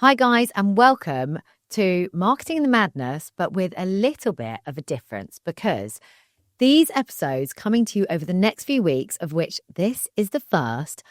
Hi guys, and welcome to Marketing in the Madness, but with a little bit of a difference, because these episodes coming to you over the next few weeks, of which this is the first,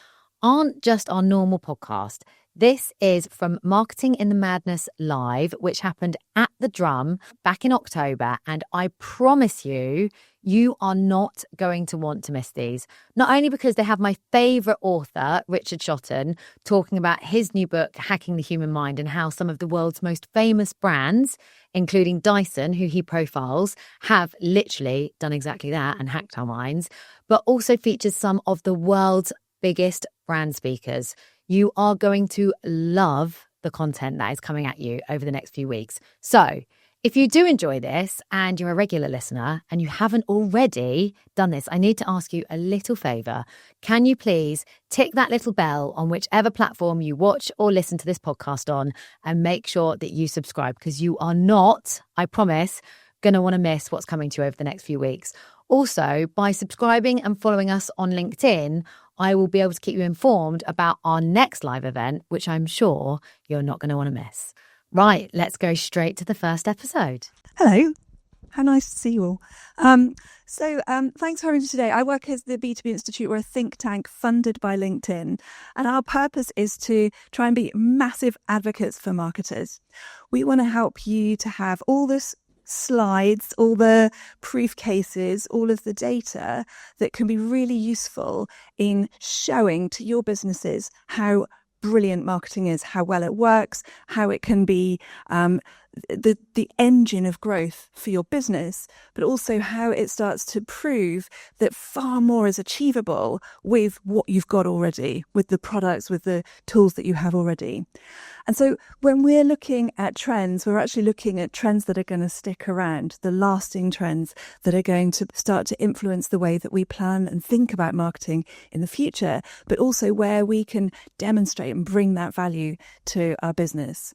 aren't just our normal podcast. This is from Marketing in the Madness Live, which happened at the Drum back in October. And I promise you, you are not going to want to miss these. Not only because they have my favourite author, Richard Shotton, talking about his new book, Hacking the Human Mind, and how some of the world's most famous brands, including Dyson, who he profiles, have literally done exactly that and hacked our minds, but also features some of the world's biggest brand speakers. You are going to love the content that is coming at you over the next few weeks. So if you do enjoy this and you're a regular listener and you haven't already done this, I need to ask you a little favour. Can you please tick that little bell on whichever platform you watch or listen to this podcast on and make sure that you subscribe, because you are not, I promise, going to want to miss what's coming to you over the next few weeks. Also, by subscribing and following us on LinkedIn, I will be able to keep you informed about our next live event, which I'm sure you're not going to want to miss. Right, let's go straight to the first episode. Hello. How nice to see you all. Thanks for having me today. I work as the B2B Institute. We're a think tank funded by LinkedIn. And our purpose is to try and be massive advocates for marketers. We want to help you to have all this slides, all the proof cases, all of the data that can be really useful in showing to your businesses how brilliant marketing is, how well it works, how it can be the engine of growth for your business, but also how it starts to prove that far more is achievable with what you've got already, with the products, with the tools that you have already. And so when we're looking at trends, we're actually looking at trends that are going to stick around, the lasting trends that are going to start to influence the way that we plan and think about marketing in the future, but also where we can demonstrate and bring that value to our business.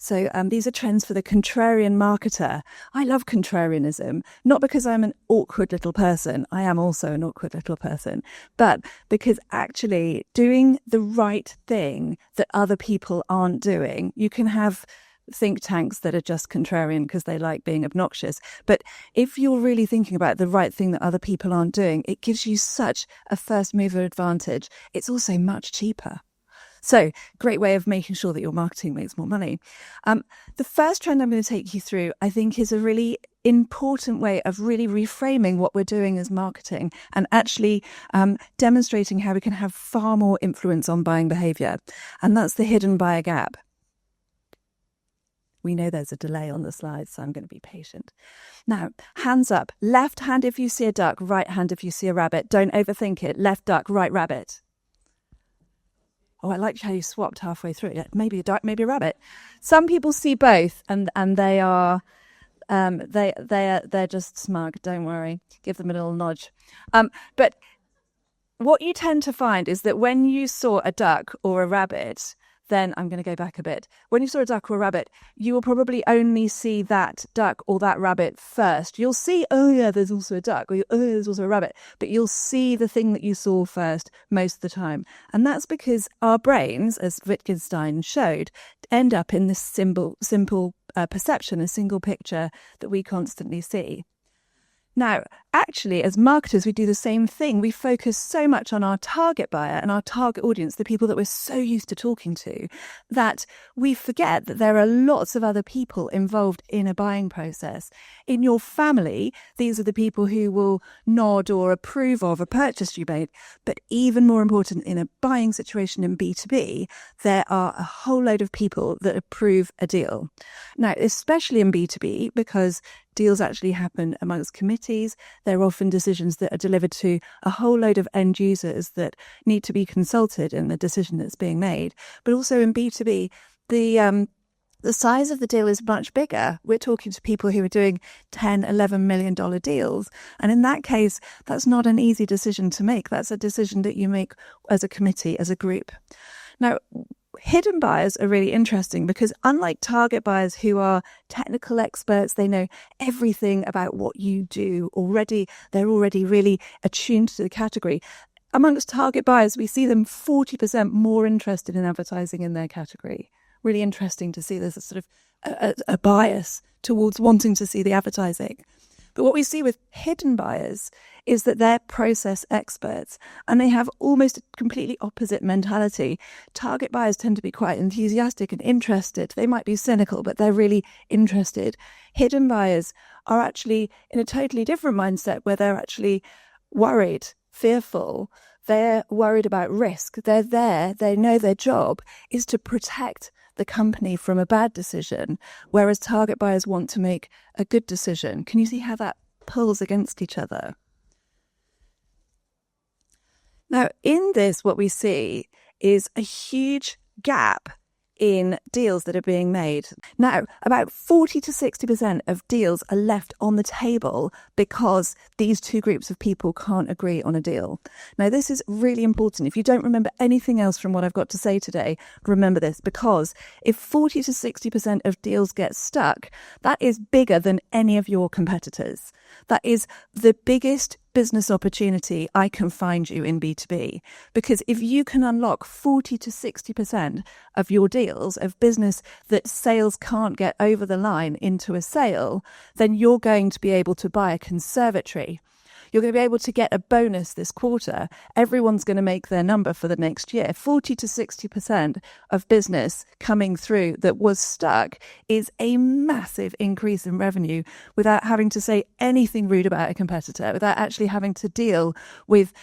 So these are trends for the contrarian marketer. I love contrarianism, not because I'm an awkward little person. I am also an awkward little person, but because actually doing the right thing that other people aren't doing. You can have think tanks that are just contrarian because they like being obnoxious. But if you're really thinking about the right thing that other people aren't doing, it gives you such a first mover advantage. It's also much cheaper. So, great way of making sure that your marketing makes more money. The first trend I'm going to take you through, I think, is a really important way of really reframing what we're doing as marketing and actually demonstrating how we can have far more influence on buying behaviour. And that's the hidden buyer gap. We know there's a delay on the slides, so I'm going to be patient. Now, hands up. Left hand if you see a duck, right hand if you see a rabbit. Don't overthink it. Left duck, right rabbit. Oh, I liked how you swapped halfway through. Maybe a duck, maybe a rabbit. Some people see both, and they are they're just smug. Don't worry. Give them a little nudge. But what you tend to find is that when you saw a duck or a rabbit, then I'm going to go back a bit. When you saw a duck or a rabbit, you will probably only see that duck or that rabbit first. You'll see, oh yeah, there's also a duck, or oh, there's also a rabbit, but you'll see the thing that you saw first most of the time. And that's because our brains, as Wittgenstein showed, end up in this simple perception, a single picture that we constantly see. Now, actually, as marketers, we do the same thing. We focus so much on our target buyer and our target audience, the people that we're so used to talking to, that we forget that there are lots of other people involved in a buying process. In your family, these are the people who will nod or approve of a purchase you made. But even more important, in a buying situation in B2B, there are a whole load of people that approve a deal. Now, especially in B2B, because deals actually happen amongst committees. They're often decisions that are delivered to a whole load of end users that need to be consulted in the decision that's being made. But also in B2B, the size of the deal is much bigger. We're talking to people who are doing $10, $11 million deals. And in that case, that's not an easy decision to make. That's a decision that you make as a committee, as a group. Now, hidden buyers are really interesting because unlike target buyers who are technical experts, they know everything about what you do already. They're already really attuned to the category. Amongst target buyers, we see them 40% more interested in advertising in their category. really interesting to see there's a sort of a bias towards wanting to see the advertising. But what we see with hidden buyers is that they're process experts and they have almost a completely opposite mentality. Target buyers tend to be quite enthusiastic and interested. They might be cynical, but they're really interested. Hidden buyers are actually in a totally different mindset where they're actually worried, fearful. They're worried about risk. They're there. They know their job is to protect the company from a bad decision, whereas target buyers want to make a good decision. Can you see how that pulls against each other? Now, in this, what we see is a huge gap in deals that are being made. Now, about 40 to 60% of deals are left on the table because these two groups of people can't agree on a deal. Now, this is really important. If you don't remember anything else from what I've got to say today, remember this, because if 40 to 60% of deals get stuck, that is bigger than any of your competitors. That is the biggest business opportunity I can find you in B2B. Because if you can unlock 40 to 60% of your deals of business that sales can't get over the line into a sale, then you're going to be able to buy a conservatory. You're going to be able to get a bonus this quarter. Everyone's going to make their number for the next year. 40 to 60% of business coming through that was stuck is a massive increase in revenue without having to say anything rude about a competitor, without actually having to deal with,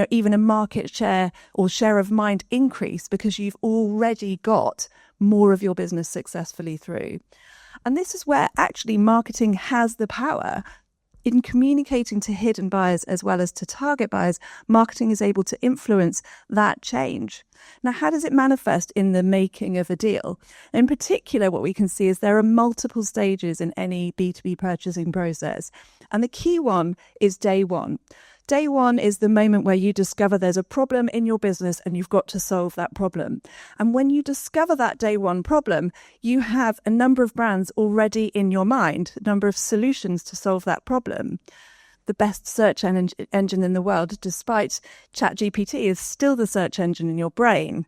even a market share or share of mind increase because you've already got more of your business successfully through. And this is where actually marketing has the power. In communicating to hidden buyers as well as to target buyers, marketing is able to influence that change. Now, how does it manifest in the making of a deal? In particular, what we can see is there are multiple stages in any B2B purchasing process. And the key one is day one. Day one is the moment where you discover there's a problem in your business and you've got to solve that problem. And when you discover that day one problem, you have a number of brands already in your mind, a number of solutions to solve that problem. The best search engine in the world, despite ChatGPT, is still the search engine in your brain.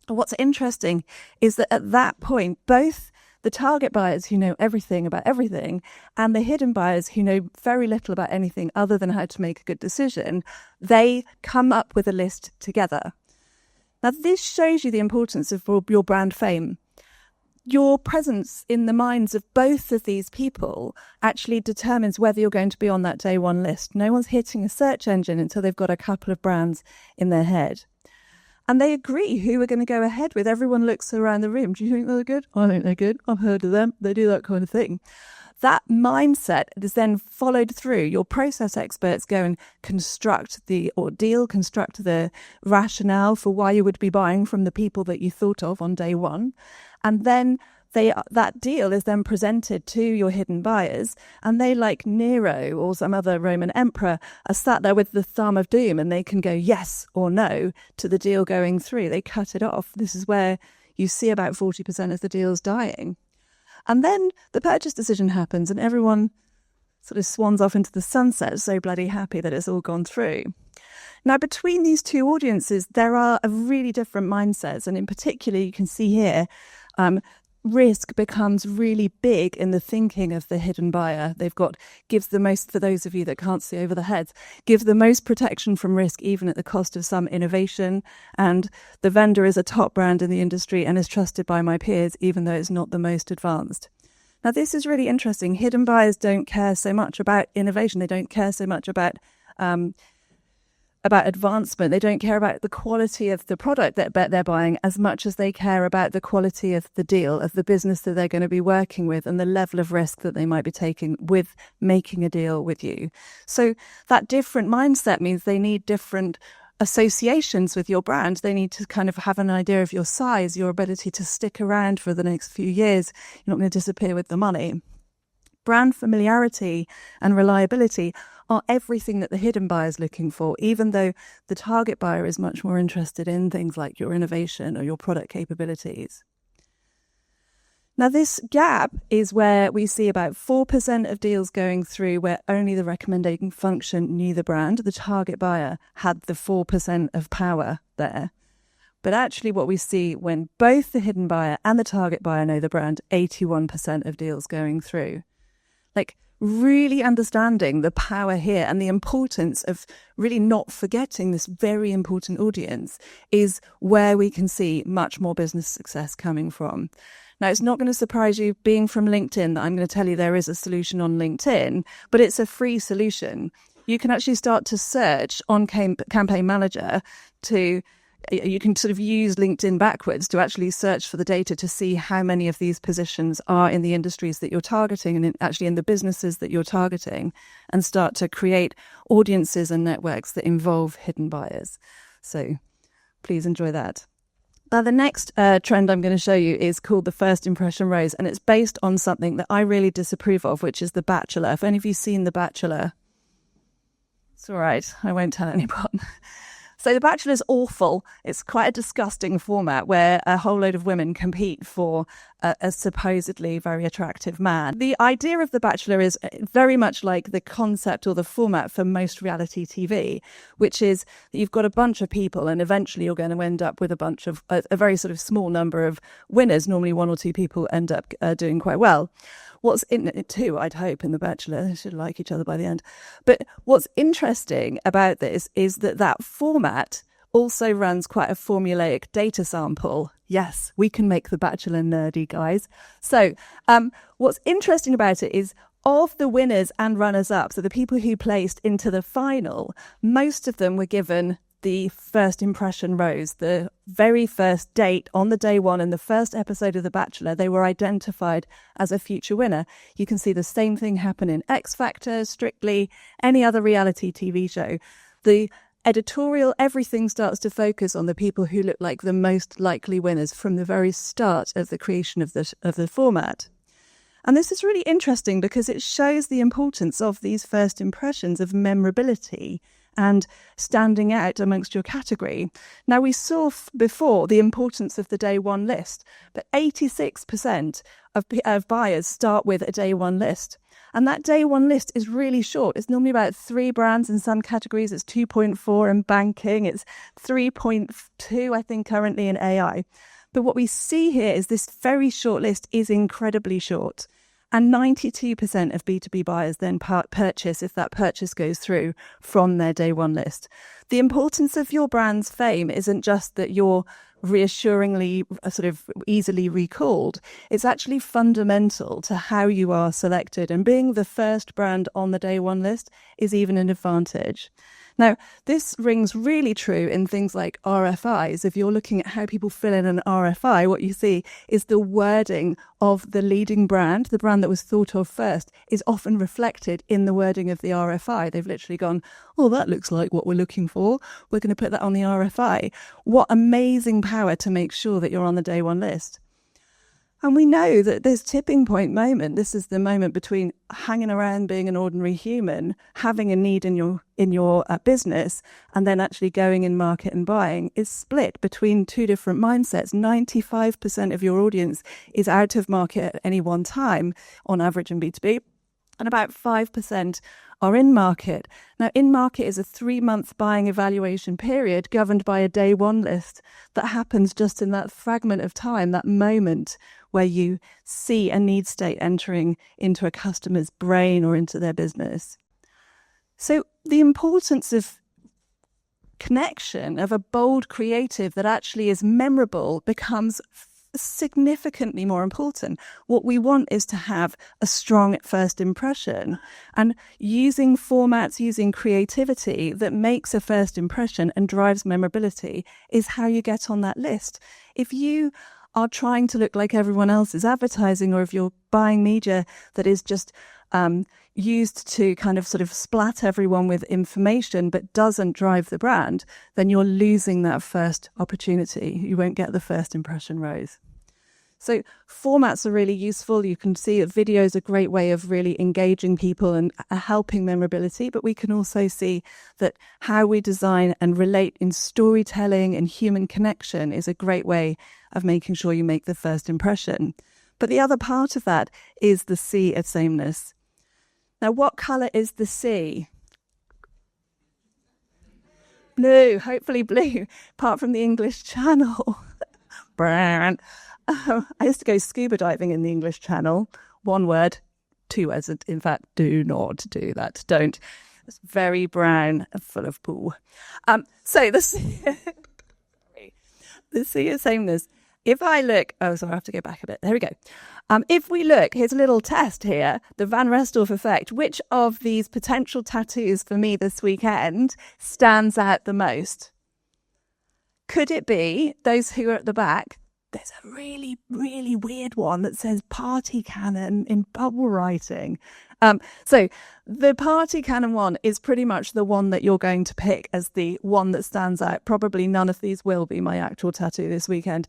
And what's interesting is that at that point, both the target buyers who know everything about everything and the hidden buyers who know very little about anything other than how to make a good decision, they come up with a list together. Now, this shows you the importance of your brand fame. Your presence in the minds of both of these people actually determines whether you're going to be on that day one list. No one's hitting a search engine until they've got a couple of brands in their head. And they agree who we're going to go ahead with. Everyone looks around the room. Do you think they're good? I think they're good. I've heard of them. They do that kind of thing. That mindset is then followed through. Your process experts go and construct the ordeal, construct the rationale for why you would be buying from the people that you thought of on day one. And then that deal is then presented to your hidden buyers, and they, like Nero or some other Roman emperor, are sat there with the thumb of doom, and they can go yes or no to the deal going through. They cut it off. This is where you see about 40% of the deals dying. And then the purchase decision happens and everyone sort of swans off into the sunset, so bloody happy that it's all gone through. Now, between these two audiences, there are really different mindsets. And in particular, you can see here, risk becomes really big in the thinking of the hidden buyer. Gives the most, for those of you that can't see over the heads, gives the most protection from risk, even at the cost of some innovation. And the vendor is a top brand in the industry and is trusted by my peers, even though it's not the most advanced. Now, this is really interesting. Hidden buyers don't care so much about innovation. They don't care so much about advancement. They don't care about the quality of the product that they're buying as much as they care about the quality of the deal, of the business that they're going to be working with, and the level of risk that they might be taking with making a deal with you. So that different mindset means they need different associations with your brand. They need to kind of have an idea of your size, your ability to stick around for the next few years. You're not going to disappear with the money. Brand familiarity and reliability are everything that the hidden buyer is looking for, even though the target buyer is much more interested in things like your innovation or your product capabilities. Now, this gap is where we see about 4% of deals going through where only the recommending function knew the brand. The target buyer had the 4% of power there. But actually what we see when both the hidden buyer and the target buyer know the brand, 81% of deals going through. Like, really understanding the power here and the importance of really not forgetting this very important audience is where we can see much more business success coming from. Now, it's not going to surprise you, being from LinkedIn, that I'm going to tell you there is a solution on LinkedIn, but it's a free solution. You can actually start to search on Campaign Manager you can sort of use LinkedIn backwards to actually search for the data to see how many of these positions are in the industries that you're targeting and actually in the businesses that you're targeting, and start to create audiences and networks that involve hidden buyers. So please enjoy that. Now, the next trend I'm going to show you is called the first impression rose, and it's based on something that I really disapprove of, which is The Bachelor. If any of you seen The Bachelor, it's all right, I won't tell anyone. So The Bachelor is awful. It's quite a disgusting format where a whole load of women compete for a supposedly very attractive man. The idea of The Bachelor is very much like the concept or the format for most reality TV, which is that you've got a bunch of people and eventually you're going to end up with a very sort of small number of winners. Normally one or two people end up doing quite well. What's in it too, I'd hope, in The Bachelor, they should like each other by the end. But what's interesting about this is that format also runs quite a formulaic data sample. Yes, we can make The Bachelor nerdy, guys. So what's interesting about it is, of the winners and runners-up, so the people who placed into the final, most of them were given the first impression rose, the very first date on the day one in the first episode of The Bachelor. They were identified as a future winner. You can see the same thing happen in X Factor, Strictly, any other reality TV show. The editorial, everything starts to focus on the people who look like the most likely winners from the very start of the creation of the format. And this is really interesting because it shows the importance of these first impressions, of memorability and standing out amongst your category. Now, we saw before the importance of the day one list, but 86% of buyers start with a day one list. And that day one list is really short. It's normally about 3 brands. In some categories, it's 2.4 in banking. It's 3.2, I think, currently in AI. But what we see here is this very short list is incredibly short. And 92% of B2B buyers then purchase, if that purchase goes through, from their day one list. The importance of your brand's fame isn't just that you're reassuringly sort of easily recalled. It's actually fundamental to how you are selected. And being the first brand on the day one list is even an advantage. Now, this rings really true in things like RFIs. If you're looking at how people fill in an RFI, what you see is the wording of the leading brand, the brand that was thought of first, is often reflected in the wording of the RFI. They've literally gone, oh, that looks like what we're looking for. We're going to put that on the RFI. What amazing power to make sure that you're on the day one list. And we know that this tipping point moment, this is the moment between hanging around being an ordinary human, having a need in your business, and then actually going in market and buying, is split between two different mindsets. 95% of your audience is out of market at any one time, on average in B2B, and about 5% are in market. Now, in market is a 3-month buying evaluation period governed by a day one list that happens just in that fragment of time, that moment where you see a need state entering into a customer's brain or into their business. So the importance of connection, of a bold creative that actually is memorable, becomes significantly more important. What we want is to have a strong first impression, and using formats, using creativity that makes a first impression and drives memorability is how you get on that list. If you are trying to look like everyone else's advertising, or if you're buying media that is just used to kind of sort of splat everyone with information but doesn't drive the brand, then you're losing that first opportunity. You won't get the first impression rose. So formats are really useful. You can see that video is a great way of really engaging people and helping memorability, but we can also see that how we design and relate in storytelling and human connection is a great way of making sure you make the first impression. But the other part of that is the Sea of Sameness. Now, what colour is the sea? Blue, hopefully blue, apart from the English Channel. Brown. I used to go scuba diving in the English Channel. One word, 2 words. In fact, do not do that. Don't. It's very brown and full of poo. So the Sea of Sameness. If I look, I have to go back a bit. There we go. If we look, here's a little test here, the Van Restorff effect. Which of these potential tattoos for me this weekend stands out the most? Could it be those who are at the back? There's a really, really weird one that says party cannon in bubble writing. So the party cannon one is pretty much the one that you're going to pick as the one that stands out. Probably none of these will be my actual tattoo this weekend.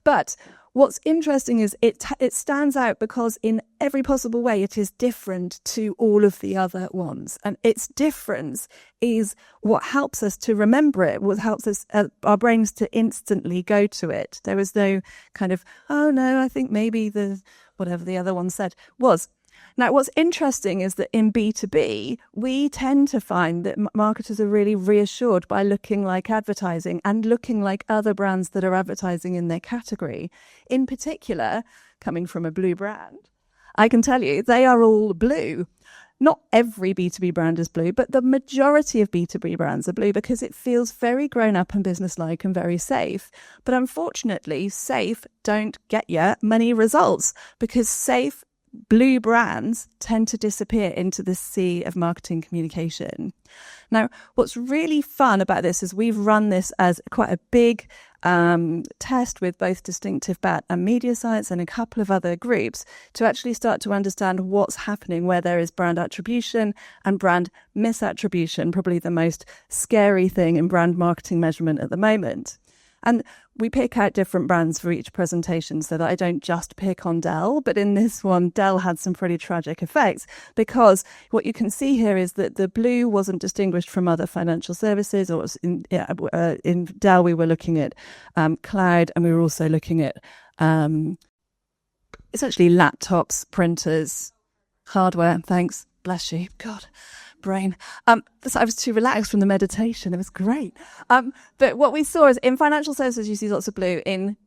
But what's interesting is it stands out because in every possible way it is different to all of the other ones. And its difference is what helps us to remember it, what helps us, our brains to instantly go to it. There was no kind of, oh no, I think maybe whatever the other one said was. Now, what's interesting is that in B2B, we tend to find that marketers are really reassured by looking like advertising and looking like other brands that are advertising in their category. In particular, coming from a blue brand, I can tell you they are all blue. Not every B2B brand is blue, but the majority of B2B brands are blue because it feels very grown up and businesslike and very safe. But unfortunately, safe don't get you many results because safe blue brands tend to disappear into the sea of marketing communication. Now, what's really fun about this is we've run this as quite a big test with both Distinctive Bat and Media Science and a couple of other groups to actually start to understand what's happening where there is brand attribution and brand misattribution, probably the most scary thing in brand marketing measurement at the moment. And we pick out different brands for each presentation so that I don't just pick on Dell. But in this one, Dell had some pretty tragic effects because what you can see here is that the blue wasn't distinguished from other financial services. Or in Dell, we were looking at cloud, and we were also looking at essentially laptops, printers, hardware. Thanks. Bless you. God. Brain. So I was too relaxed from the meditation. It was great. But what we saw is in financial services, you see lots of blue. In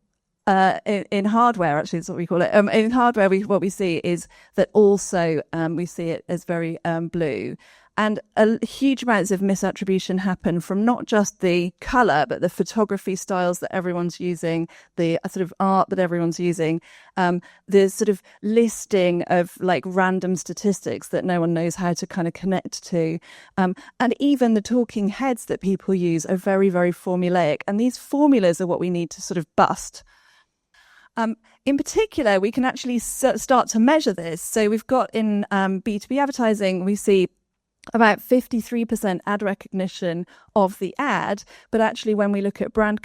hardware, actually, that's what we call it. In hardware, what we see is that also we see it as very blue. And huge amounts of misattribution happen from not just the colour, but the photography styles that everyone's using, the sort of art that everyone's using, the sort of listing of like random statistics that no one knows how to kind of connect to. And even the talking heads that people use are very, very formulaic. And these formulas are what we need to sort of bust. In particular, we can actually start to measure this. So we've got in B2B advertising, we see about 53% ad recognition of the ad, but actually when we look at brand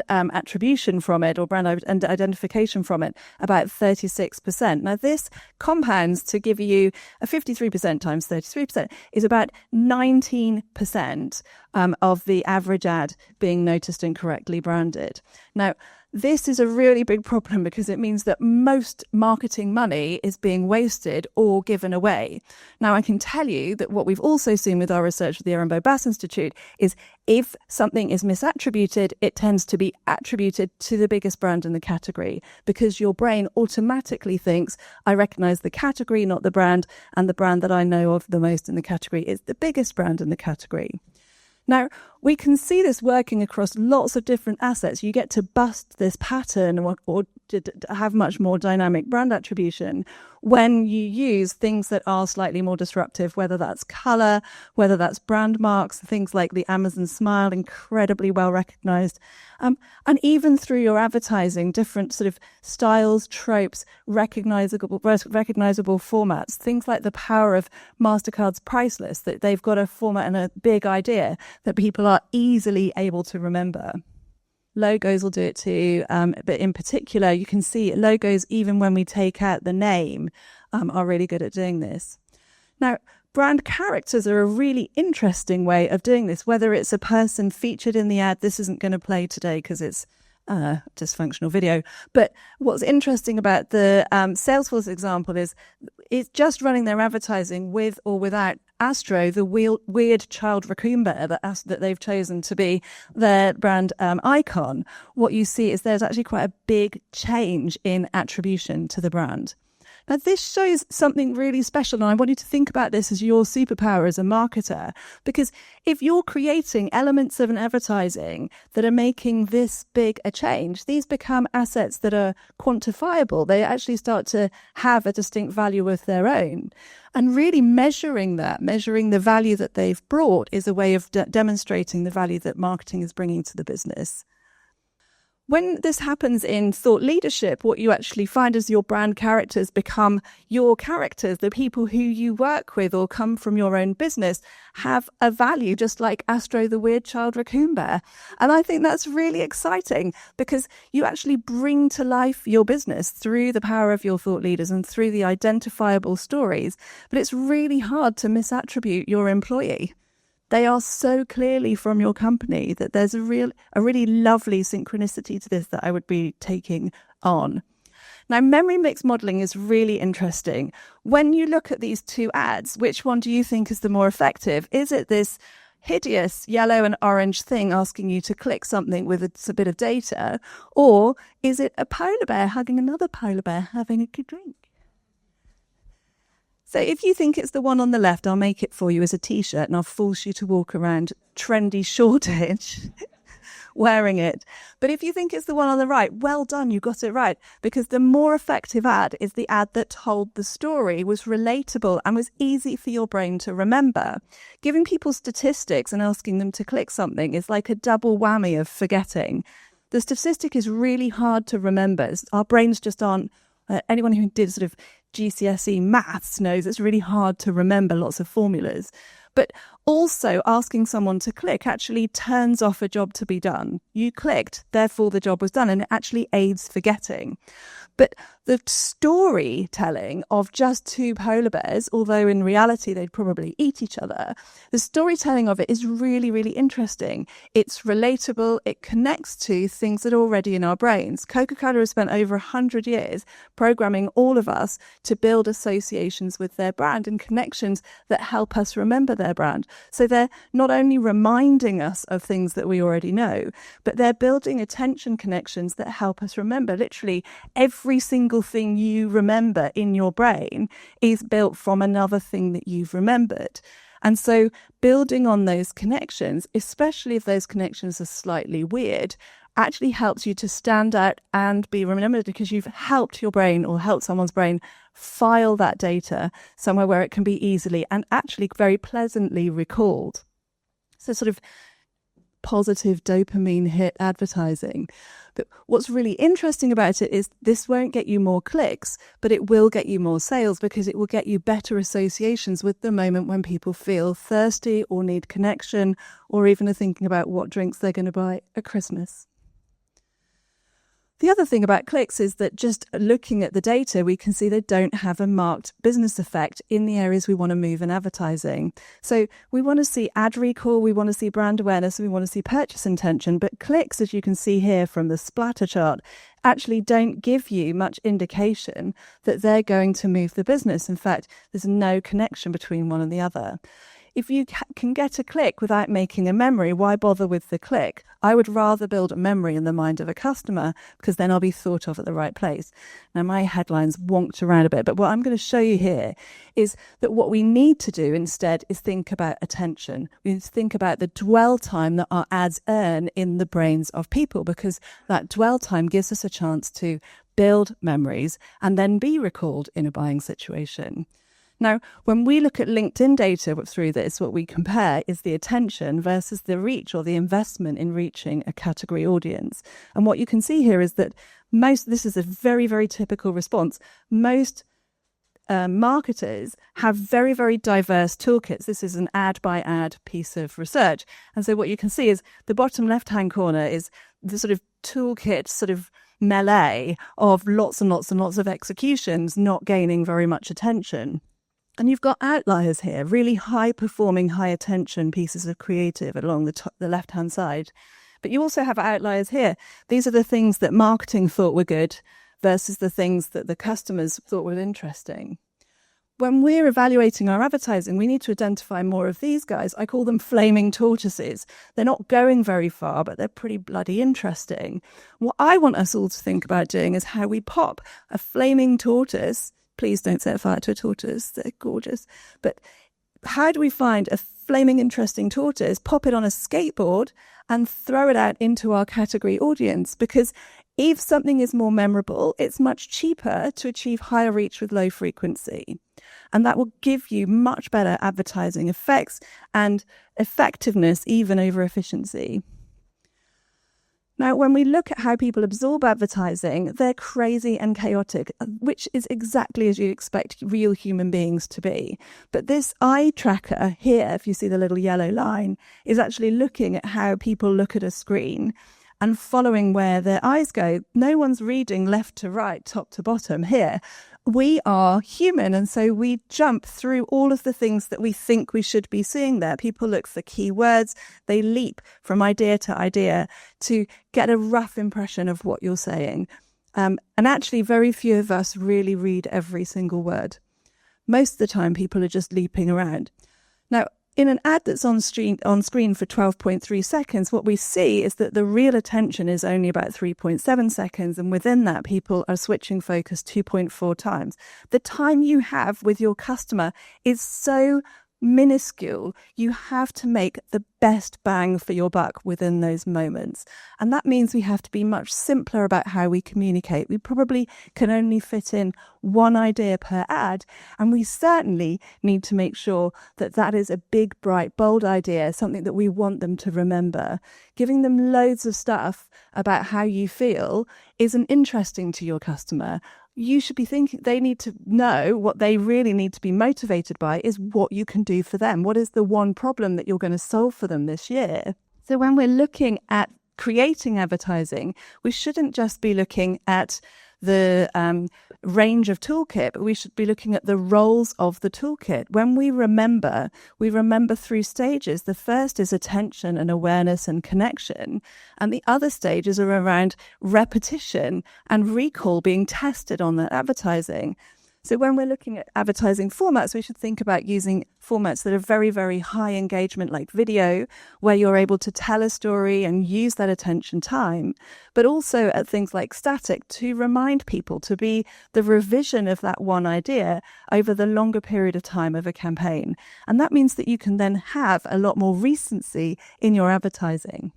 attribution from it or brand identification from it, about 36%. Now this compounds to give you a 53% times 33% is about 19% of the average ad being noticed and correctly branded. Now, this is a really big problem because it means that most marketing money is being wasted or given away. Now, I can tell you that what we've also seen with our research with the Ehrenberg Bass Institute is if something is misattributed, it tends to be attributed to the biggest brand in the category because your brain automatically thinks, I recognize the category, not the brand, and the brand that I know of the most in the category is the biggest brand in the category. Now, we can see this working across lots of different assets. You get to bust this pattern or to have much more dynamic brand attribution when you use things that are slightly more disruptive, whether that's color, whether that's brand marks, things like the Amazon smile, incredibly well recognized. And even through your advertising, different sort of styles, tropes, recognizable formats, things like the power of MasterCard's price list, that they've got a format and a big idea that people are easily able to remember. Logos will do it too, but in particular, you can see logos, even when we take out the name, are really good at doing this. Now, brand characters are a really interesting way of doing this, whether it's a person featured in the ad. This isn't going to play today because it's a dysfunctional video. But what's interesting about the Salesforce example is it's just running their advertising with or without Astro, the weird child raccoon bear that they've chosen to be their brand icon, what you see is there's actually quite a big change in attribution to the brand. Now, this shows something really special, and I want you to think about this as your superpower as a marketer, because if you're creating elements of an advertising that are making this big a change, these become assets that are quantifiable. They actually start to have a distinct value of their own. And really measuring the value that they've brought is a way of demonstrating the value that marketing is bringing to the business. When this happens in thought leadership, what you actually find is your brand characters become your characters. The people who you work with or come from your own business have a value, just like Astro, the weird child raccoon bear. And I think that's really exciting because you actually bring to life your business through the power of your thought leaders and through the identifiable stories. But it's really hard to misattribute your employee. They are so clearly from your company that there's a really lovely synchronicity to this that I would be taking on. Now, memory mix modeling is really interesting. When you look at these two ads, which one do you think is the more effective? Is it this hideous yellow and orange thing asking you to click something with a bit of data? Or is it a polar bear hugging another polar bear having a good drink? So if you think it's the one on the left, I'll make it for you as a T-shirt and I'll force you to walk around trendy Shoreditch wearing it. But if you think it's the one on the right, well done, you got it right. Because the more effective ad is the ad that told the story, was relatable and was easy for your brain to remember. Giving people statistics and asking them to click something is like a double whammy of forgetting. The statistic is really hard to remember. Our brains just aren't, anyone who did sort of GCSE maths knows it's really hard to remember lots of formulas. But also asking someone to click actually turns off a job to be done. You clicked, therefore the job was done, and it actually aids forgetting. But the storytelling of just two polar bears, although in reality they'd probably eat each other, the storytelling of it is really, really interesting. It's relatable. It connects to things that are already in our brains. Coca-Cola has spent over 100 years programming all of us to build associations with their brand and connections that help us remember their brand. So they're not only reminding us of things that we already know, but they're building attention connections that help us remember. Literally every single thing you remember in your brain is built from another thing that you've remembered. And so building on those connections, especially if those connections are slightly weird, actually helps you to stand out and be remembered because you've helped your brain or helped someone's brain file that data somewhere where it can be easily and actually very pleasantly recalled. So sort of positive dopamine hit advertising. But what's really interesting about it is this won't get you more clicks, but it will get you more sales because it will get you better associations with the moment when people feel thirsty or need connection or even are thinking about what drinks they're going to buy at Christmas. The other thing about clicks is that just looking at the data, we can see they don't have a marked business effect in the areas we want to move in advertising. So we want to see ad recall, we want to see brand awareness, and we want to see purchase intention. But clicks, as you can see here from the splatter chart, actually don't give you much indication that they're going to move the business. In fact, there's no connection between one and the other. If you can get a click without making a memory, why bother with the click? I would rather build a memory in the mind of a customer because then I'll be thought of at the right place. Now, my headline's wonked around a bit, but what I'm going to show you here is that what we need to do instead is think about attention. We need to think about the dwell time that our ads earn in the brains of people because that dwell time gives us a chance to build memories and then be recalled in a buying situation. Now, when we look at LinkedIn data through this, what we compare is the attention versus the reach or the investment in reaching a category audience. And what you can see here is that this is a very, very typical response. Most marketers have very, very diverse toolkits. This is an ad by ad piece of research. And so what you can see is the bottom left-hand corner is the sort of toolkit sort of melee of lots and lots and lots of executions not gaining very much attention. And you've got outliers here, really high-performing, high-attention pieces of creative along the left-hand side. But you also have outliers here. These are the things that marketing thought were good versus the things that the customers thought were interesting. when we're evaluating our advertising, we need to identify more of these guys. I call them flaming tortoises. They're not going very far, but they're pretty bloody interesting. What I want us all to think about doing is how we pop a flaming tortoise. Please don't set fire to a tortoise. They're gorgeous. But how do we find a flaming interesting tortoise, pop it on a skateboard and throw it out into our category audience? Because if something is more memorable, it's much cheaper to achieve higher reach with low frequency. And that will give you much better advertising effects and effectiveness even over efficiency. Now, when we look at how people absorb advertising, they're crazy and chaotic, which is exactly as you expect real human beings to be. But this eye tracker here, if you see the little yellow line, is actually looking at how people look at a screen and following where their eyes go. No one's reading left to right, top to bottom here. We are human, and so we jump through all of the things that we think we should be seeing there. People look for keywords. They leap from idea to idea to get a rough impression of what you're saying. And actually, very few of us really read every single word. Most of the time, people are just leaping around. Now, in an ad that's on screen for 12.3 seconds, what we see is that the real attention is only about 3.7 seconds. And within that, people are switching focus 2.4 times. The time you have with your customer is so minuscule. You have to make the best bang for your buck within those moments. And that means we have to be much simpler about how we communicate. We probably can only fit in one idea per ad. And we certainly need to make sure that that is a big, bright, bold idea, something that we want them to remember. Giving them loads of stuff about how you feel isn't interesting to your customer. You should be thinking they need to know what they really need to be motivated by is what you can do for them. What is the one problem that you're going to solve for them this year? So when we're looking at creating advertising, we shouldn't just be looking at the range of toolkit, but we should be looking at the roles of the toolkit. When we remember through stages. The first is attention and awareness and connection. And the other stages are around repetition and recall being tested on that advertising. So when we're looking at advertising formats, we should think about using formats that are very, very high engagement, like video, where you're able to tell a story and use that attention time, but also at things like static to remind people to be the revision of that one idea over the longer period of time of a campaign. And that means that you can then have a lot more recency in your advertising.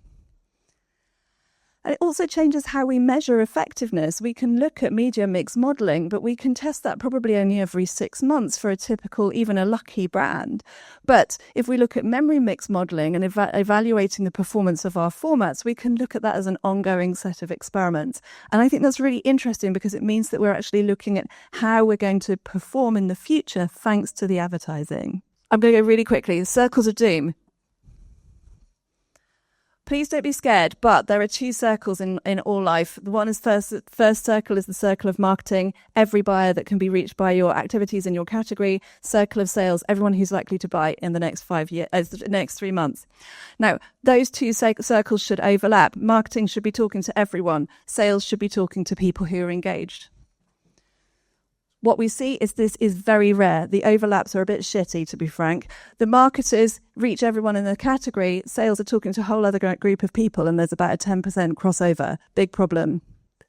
And it also changes how we measure effectiveness. We can look at media mix modeling, but we can test that probably only every 6 months for a typical, even a lucky brand. But if we look at memory mix modeling and evaluating the performance of our formats, we can look at that as an ongoing set of experiments. And I think that's really interesting because it means that we're actually looking at how we're going to perform in the future thanks to the advertising. I'm going to go really quickly. The circles of doom. Please don't be scared, but there are two circles in all life. The one is first circle is the circle of marketing, every buyer that can be reached by your activities in your category. Circle of sales, everyone who's likely to buy in the next 3 months. Now, those two circles should overlap. Marketing should be talking to everyone. Sales should be talking to people who are engaged. What we see is this is very rare. The overlaps are a bit shitty, to be frank. The marketers reach everyone in the category. Sales are talking to a whole other group of people, and there's about a 10% crossover. Big problem.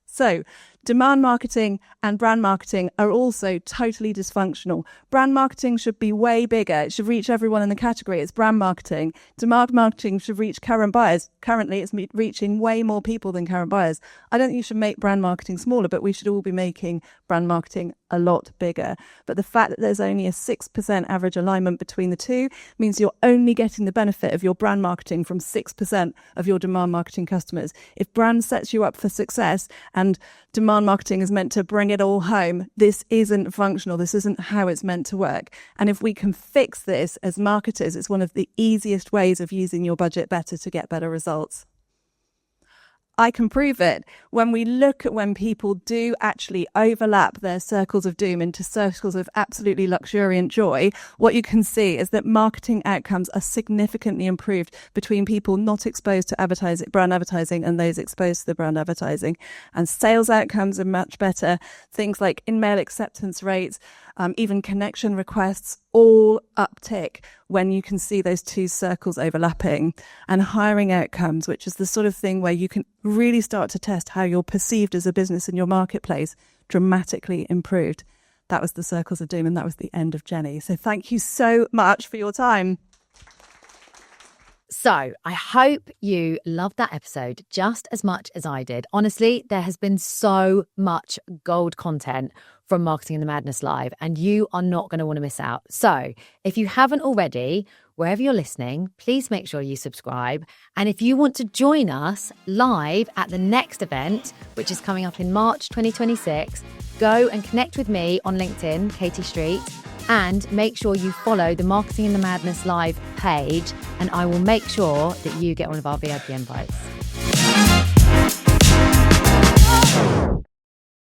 So demand marketing and brand marketing are also totally dysfunctional. Brand marketing should be way bigger. It should reach everyone in the category. It's brand marketing. Demand marketing should reach current buyers. Currently, it's reaching way more people than current buyers. I don't think you should make brand marketing smaller, but we should all be making brand marketing a lot bigger. But the fact that there's only a 6% average alignment between the two means you're only getting the benefit of your brand marketing from 6% of your demand marketing customers. If brand sets you up for success and demand marketing is meant to bring it all home, this isn't functional. This isn't how it's meant to work. And if we can fix this as marketers, it's one of the easiest ways of using your budget better to get better results. I can prove it. When we look at when people do actually overlap their circles of doom into circles of absolutely luxuriant joy, what you can see is that marketing outcomes are significantly improved between people not exposed to advertising, brand advertising, and those exposed to the brand advertising. And sales outcomes are much better. Things like in-mail acceptance rates, even connection requests, all uptick when you can see those two circles overlapping. And hiring outcomes, which is the sort of thing where you can really start to test how you're perceived as a business in your marketplace, dramatically improved. That was the circles of doom, and that was the end of Jenny. So thank you so much for your time. So I hope you loved that episode just as much as I did. Honestly, there has been so much gold content from Marketing in the Madness Live, and you are not going to want to miss out. So if you haven't already, wherever you're listening, please make sure you subscribe. And if you want to join us live at the next event, which is coming up in March 2026, go and connect with me on LinkedIn, Katie Street, and make sure you follow the Marketing in the Madness Live page, and I will make sure that you get one of our VIP invites.